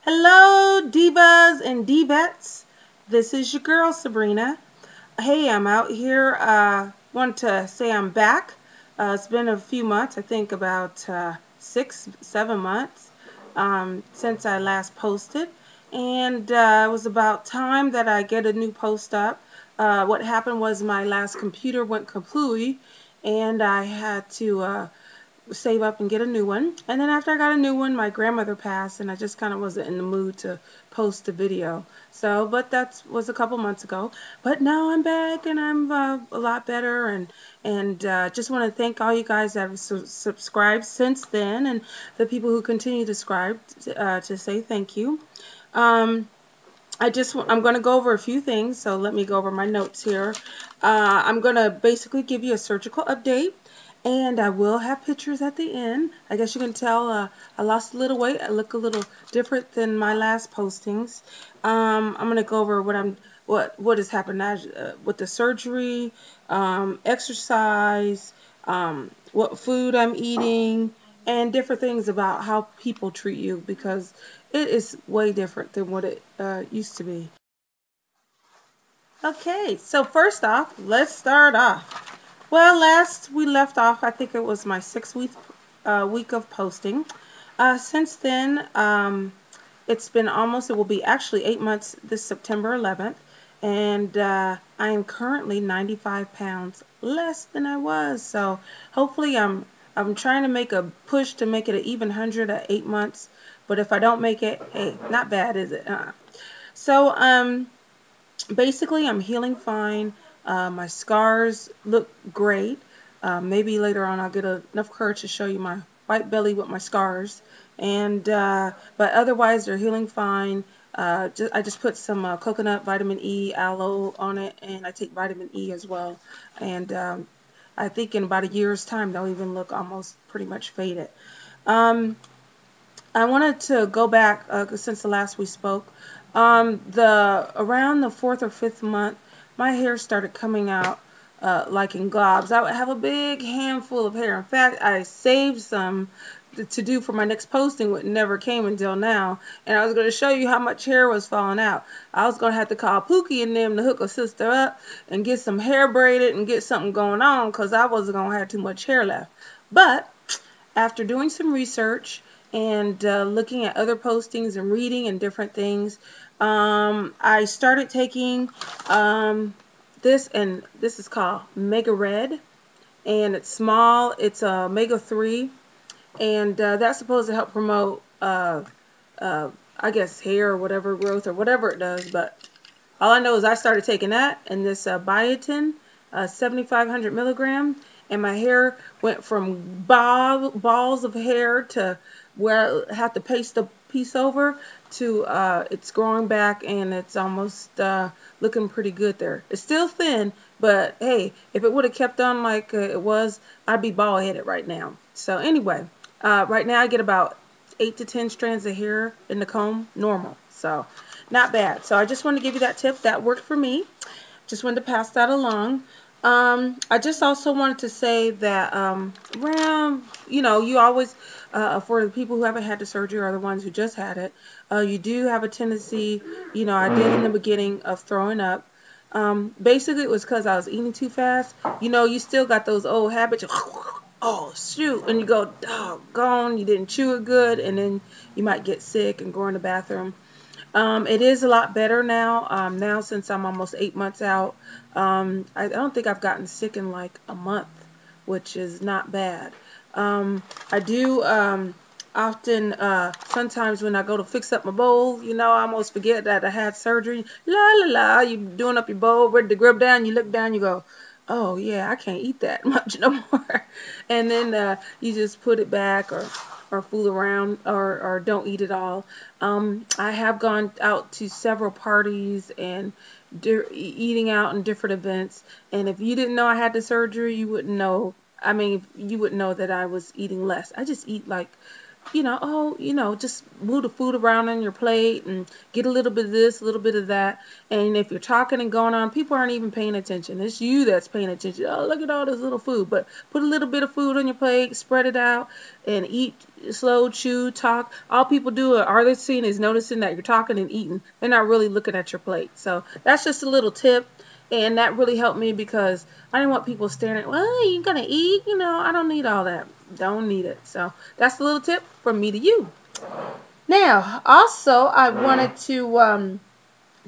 Hello, divas and divettes. This is your girl, Sabrina. Hey, I'm out here. Want to say I'm back. It's been a few months, I think about 6, 7 months since I last posted. And it was about time that I get a new post up. What happened was my last computer went kapooey, and I had to save up and get a new one. And then after I got a new one, my grandmother passed, and I just kind of wasn't in the mood to post a video. So, but that was a couple months ago. But now I'm back, and I'm a lot better, and just want to thank all you guys that have subscribed since then, and the people who continue to subscribe to say thank you. Um, I'm going to go over a few things, so let me go over my notes here. I'm going to basically give you a surgical update, and I will have pictures at the end. I guess you can tell I lost a little weight. I look a little different than my last postings. I'm going to go over what has happened with the surgery, exercise, what food I'm eating, and different things about how people treat you, because it is way different than what it used to be. Okay, so first off, let's start off. Well, last we left off, I think it was my 6th week of posting. Since then, it's been it will be actually 8 months this September 11th, and I am currently 95 pounds less than I was. So hopefully I'm trying to make a push to make it an even 100 at 8 months. But if I don't make it, hey, not bad, is it? So basically, I'm healing fine. My scars look great. Maybe later on I'll get enough courage to show you my white belly with my scars. And but otherwise, they're healing fine. I just put some coconut vitamin E aloe on it, and I take vitamin E as well. And I think in about a year's time, they'll even look almost pretty much faded. Um, I wanted to go back since the last we spoke. The around the 4th or 5th month, my hair started coming out like in globs. I would have a big handful of hair. In fact, I saved some to do for my next posting, which never came until now. And I was going to show you how much hair was falling out. I was going to have to call Pookie and them to hook a sister up and get some hair braided and get something going on, because I wasn't going to have too much hair left. But after doing some research and looking at other postings and reading and different things, I started taking this, and this is called Mega Red, and it's small. It's Omega 3, and that's supposed to help promote, I guess, hair or whatever growth or whatever it does. But all I know is I started taking that and this biotin, 7,500 milligram, and my hair went from balls of hair to where I have to paste the piece over to it's growing back, and it's almost looking pretty good there. It's still thin, but hey, if it would have kept on like it was, I'd be bald headed right now. So anyway, right now I get about 8 to 10 strands of hair in the comb, normal. So not bad. So I just want to give you that tip. That worked for me. Just wanted to pass that along. I just also wanted to say that around, you always, for the people who haven't had the surgery or the ones who just had it, you do have a tendency, I did in the beginning, of throwing up. Basically, it was because I was eating too fast. You still got those old habits. Oh, shoot. And you go, doggone, you didn't chew it good, and then you might get sick and go in the bathroom. It is a lot better now. Now since I'm almost 8 months out, I don't think I've gotten sick in like a month, which is not bad. I do often, sometimes when I go to fix up my bowl, I almost forget that I had surgery. La la la, you doing up your bowl, ready to grub down, you look down, you go, oh yeah, I can't eat that much no more. And then you just put it back, or fool around, or don't eat it all. I have gone out to several parties and eating out in different events, and if you didn't know I had the surgery, you wouldn't know. I mean, you wouldn't know that I was eating less. I just eat like just move the food around on your plate and get a little bit of this, a little bit of that. And if you're talking and going on, people aren't even paying attention. It's you that's paying attention. Oh, look at all this little food. But put a little bit of food on your plate, spread it out, and eat slow, chew, talk. All people do are they seeing is noticing that you're talking and eating. They're not really looking at your plate. So that's just a little tip. And that really helped me because I didn't want people staring at, well, you gonna eat? I don't need all that. Don't need it. So that's a little tip from me to you. Now, also, I wanted to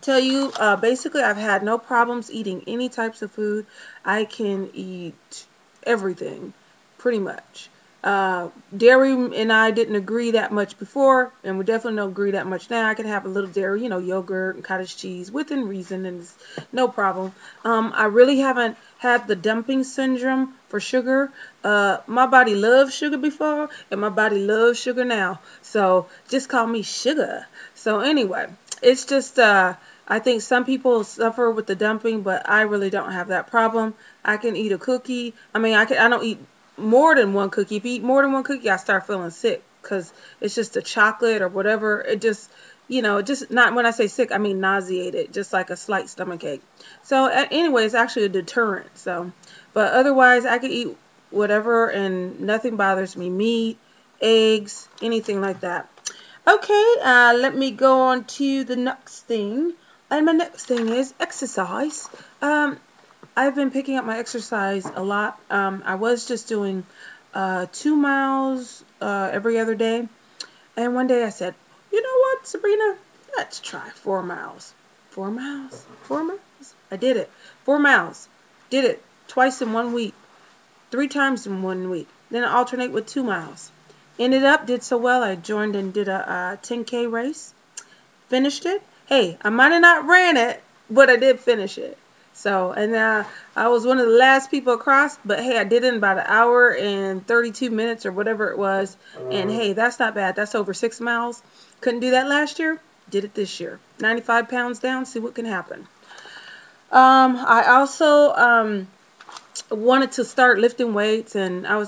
tell you, basically, I've had no problems eating any types of food. I can eat everything, pretty much. Dairy and I didn't agree that much before, and we definitely don't agree that much now. I can have a little dairy, yogurt and cottage cheese within reason, and it's no problem. I really haven't had the dumping syndrome for sugar. My body loved sugar before, and my body loves sugar now. So just call me sugar. So anyway, it's just I think some people suffer with the dumping, but I really don't have that problem. I can eat a cookie. I mean, I don't eat more than one cookie. If you eat more than one cookie, I start feeling sick because it's just the chocolate or whatever. It just, just not, when I say sick, I mean nauseated, just like a slight stomach ache. So anyway, it's actually a deterrent. So, but otherwise, I can eat whatever and nothing bothers me. Meat, eggs, anything like that. Okay, let me go on to the next thing. And my next thing is exercise. I've been picking up my exercise a lot. I was just doing 2 miles every other day. And one day I said, you know what, Sabrina? Let's try 4 miles. 4 miles? 4 miles? I did it. 4 miles. Did it twice in 1 week. 3 times in 1 week. Then I alternate with 2 miles. Did so well, I joined and did a 10K race. Finished it. Hey, I might have not ran it, but I did finish it. So, and I was one of the last people across, but hey, I did it in about 1 hour and 32 minutes or whatever it was. And hey, that's not bad. That's over 6 miles. Couldn't do that last year. Did it this year. 95 pounds down. See what can happen. I also wanted to start lifting weights, and I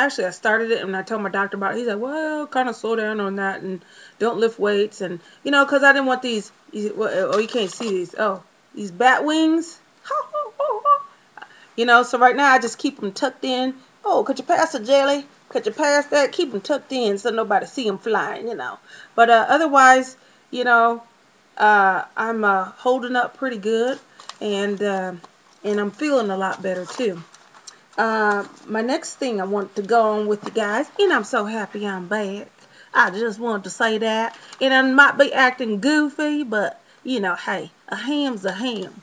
started it, and I told my doctor about it. He's like, well, kind of slow down on that and don't lift weights. And, because I didn't want these, you can't see these. Oh, these bat wings. So right now I just keep them tucked in. Oh, could you pass the jelly? Could you pass that? Keep them tucked in so nobody see them flying, But otherwise, I'm holding up pretty good, and I'm feeling a lot better too. My next thing I want to go on with you guys, and I'm so happy I'm back. I just wanted to say that, and I might be acting goofy, but hey, a ham's a ham.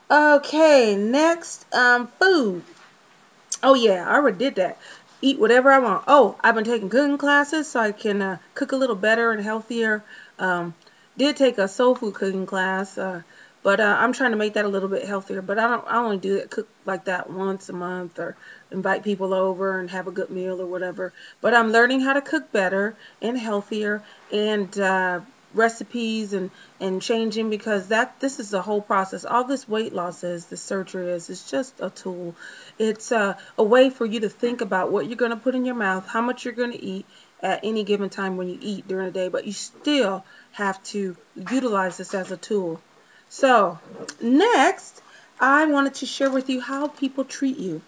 Okay, next, food. Oh yeah, I already did that. Eat whatever I want. Oh, I've been taking cooking classes so I can cook a little better and healthier. Did take a soul food cooking class, but I'm trying to make that a little bit healthier. But I only do it, cook like that once a month, or invite people over and have a good meal or whatever. But I'm learning how to cook better and healthier, and recipes and changing, because this is a whole process. All this weight loss this surgery is just a tool. It's a way for you to think about what you're going to put in your mouth, how much you're going to eat at any given time when you eat during the day, but you still have to utilize this as a tool. So next, I wanted to share with you how people treat you.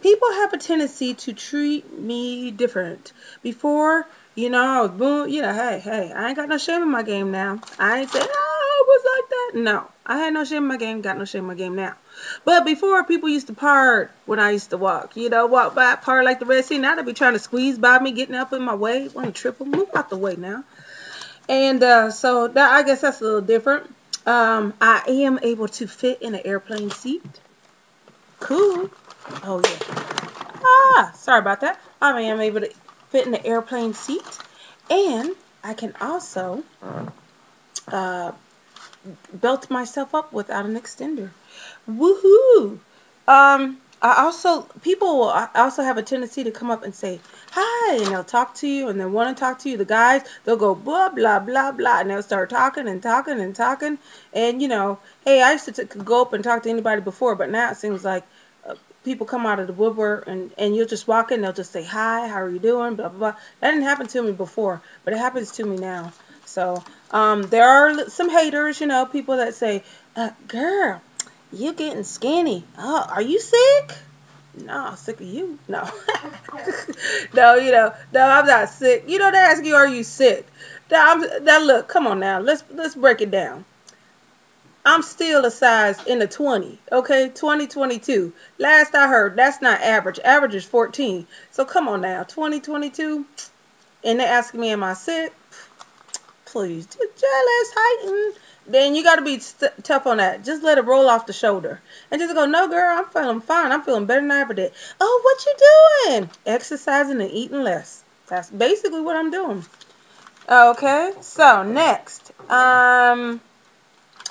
People have a tendency to treat me different. Before, boom, hey, I ain't got no shame in my game now. I ain't saying, oh, it was like that. No, I had no shame in my game, got no shame in my game now. But before, people used to part when I used to walk. Walk by, part like the Red Sea. Now they be trying to squeeze by me, getting up in my way. Want to trip them? Move out the way now. And so that, I guess that's a little different. I am able to fit in an airplane seat. Cool. Oh, yeah. Sorry about that. I am able to fit in the airplane seat, and I can also belt myself up without an extender. Woohoo! People will also have a tendency to come up and say hi, and they'll talk to you, and they want to talk to you. The guys, they'll go blah blah blah blah, and they'll start talking and talking and talking. And hey, I used to go up and talk to anybody before, but now it seems like people come out of the woodwork and you'll just walk in, they'll just say, hi, how are you doing, blah, blah, blah. That didn't happen to me before, but it happens to me now. So there are some haters, you know, people that say, girl, you getting skinny. Oh, are you sick? No, I'm sick of you. No. No, you know, no, I'm not sick. You know, they ask you, are you sick? Now look, come on now. Let's break it down. I'm still a size in the 20, okay? 2022. Last I heard, that's not average. Average is 14. So come on now, 2022, and they're asking me, am I sick? Please, jealous, heightened. Then you got to be tough on that. Just let it roll off the shoulder. And just go, no, girl, I'm feeling fine. I'm feeling better than I ever did. Oh, what you doing? Exercising and eating less. That's basically what I'm doing. Okay, so next.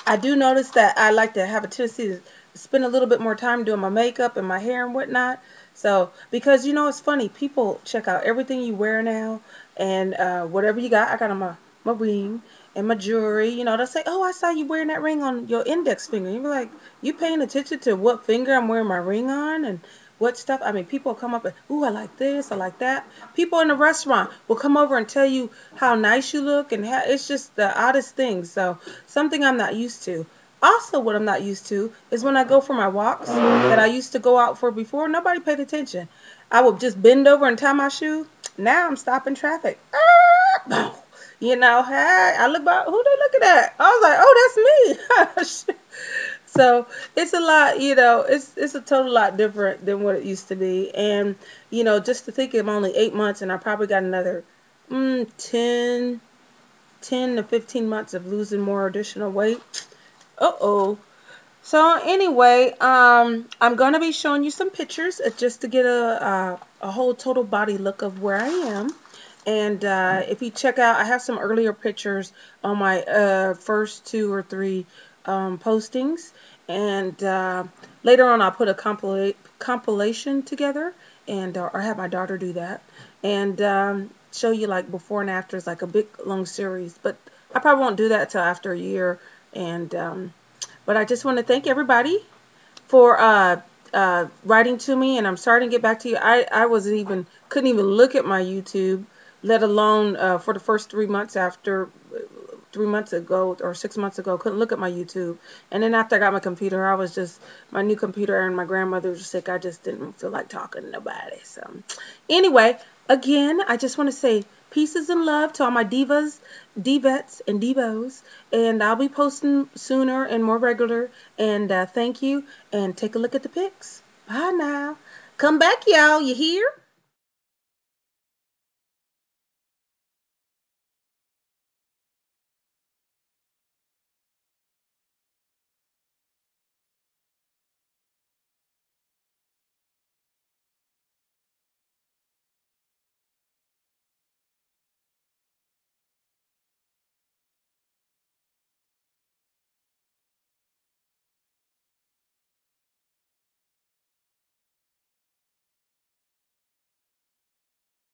I do notice that I like to have a tendency to spend a little bit more time doing my makeup and my hair and whatnot. So, because, you know, it's funny. People check out everything you wear now and whatever you got. I got on my ring and my jewelry. You know, they'll say, oh, I saw you wearing that ring on your index finger. You're like, you paying attention to what finger I'm wearing my ring on and what stuff. I mean, people come up and, ooh, I like this, I like that. People in the restaurant will come over and tell you how nice you look, and it's just the oddest thing. So something I'm not used to. Also, what I'm not used to is when I go for my walks that I used to go out for before, nobody paid attention. I would just bend over and tie my shoe. Now I'm stopping traffic. You know, hey, I look back, who they looking at? I was like, oh, that's me. So it's a lot, you know, it's a total lot different than what it used to be. And, you know, just to think I'm only 8 months and I probably got another 10 to 15 months of losing more additional weight. Uh-oh. So anyway, I'm going to be showing you some pictures just to get a whole total body look of where I am. And if you check out, I have some earlier pictures on my first 2 or 3 postings. And later on, I'll put a compilation together and or have my daughter do that. And show you like before and afters, like a big long series. But I probably won't do that till after a year. And but I just want to thank everybody for writing to me, and I'm starting to get back to you. I couldn't even look at my YouTube, let alone for the first 3 months after 3 months ago or 6 months ago, couldn't look at my YouTube. And then after I got my computer, I was just, my new computer, and my grandmother was sick. I just didn't feel like talking to nobody. So anyway, again, I just want to say pieces and love to all my divas, divettes, and divos. And I'll be posting sooner and more regular. And thank you. And take a look at the pics. Bye now. Come back, y'all. You hear?